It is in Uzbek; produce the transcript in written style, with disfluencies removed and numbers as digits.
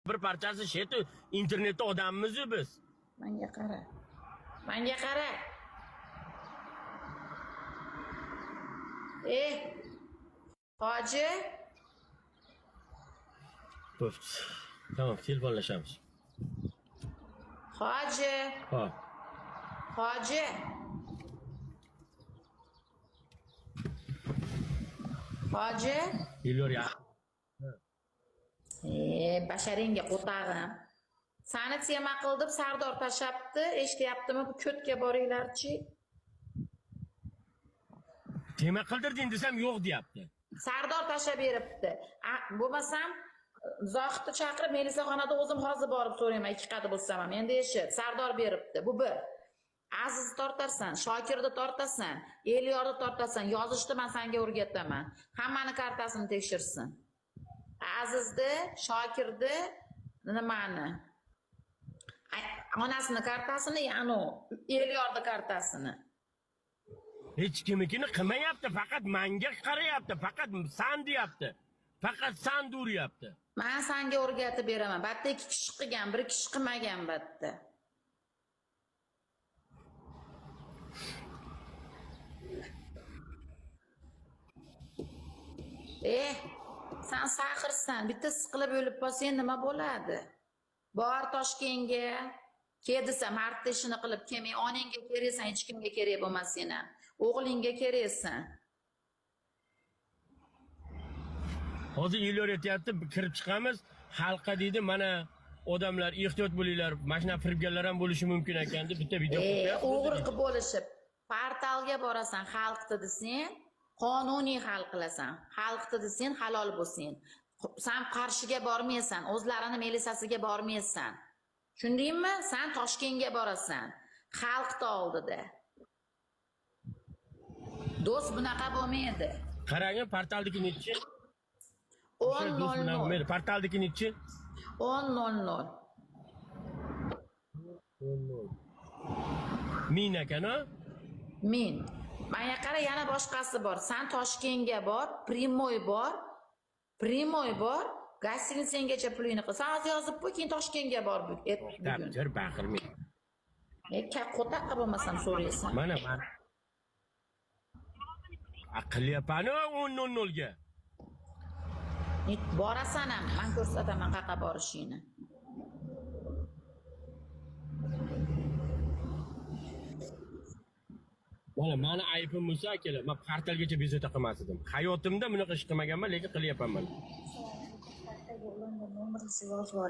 bir parchasi shet internetda odammiz-ku biz. Menga qara. Menga qara. Hoji. Bo'pti. Tamam, telefonlashamiz. Hoji. Ha. Hoji. Hoji. Ilyor ya. Basharingga qo'tag'im. Sani tema qildim, Sardor tashlabdi. Eshityaptimi? Bu ko'tga boringlarchi. Tema qildirding desam yo'q deyapti. Sardor tashlab beribdi. Bo'lmasam Zohidni chaqirib Melisaxonada o'zim hozir borib so'rayman, 2 qat bo'lsam ham. Endi eshit, Sardor beribdi. Bu bir. Azizni tortarsan, Shokirni tortasan, Elyorni tortasan, yozishni men senga o'rgataman. Hammani kartasini tekshirsin. Azizni, Shokirni, nimani? Onasini kartasini, ya'ni Elyorni kartasini. Hech kimnikini qilmayapti, faqat menga qarayapti, faqat san deyapti. Faqat san uryapti. Men senga o'rgatib beraman. Batta 2 kishi qilgan, 1 kishi qilmagan batta. Sen sahirsan, bitta siqilib o'lib qolsang nima bo'ladi? Bor Toshkentga, kedisa martda ishini qilib kelmay, onangga keraksan, hech kimga kerak bo'lmasin ham. O'g'lingga keraksan. Hozir Ilyor aytayapti, kirib chiqamiz, xalqqa deydi, mana odamlar ehtiyot bo'linglar, mashina firibgarlar ham bo'lishi mumkin ekan deb bitta video qo'yapti. O'g'ri qilib bo'lishib, portalga borasan, xalqni desang, qonuniy hal qilasan. Xalqni desang, halol bo'lsin. Sen Qarshiga bormaysan, o'zlarini Melisasiga bormaysan. Tushundingmi? Sen Toshkentga borasan, xalqni oldida. Do'st bunaqa bo'lmaydi. Qarang, portaldagi nechi? 10:00. Portaldagi nechi? 10:00. 1000 ekan-a? 1000. Menga qara, yana boshqasi bor. Sen Toshkentga bor, Primoy bor. Primoy bor. Gostinitsengacha pulingni qil. Sen yozib qo'y, keyin Toshkentga bor bugun. Tapchir baqirmay. Qo'taqa bo'lmasam so'raysan. Mana. Aqlyapani 10:00 ga. Borasan ham, men ko'rsataman qaqa borishingni. Mana meni aybim bo'lsa, akalar, men portalgacha bezovta qilmas edim. Hayotimda bunaqa ish qilmaganman, lekin qilyapman.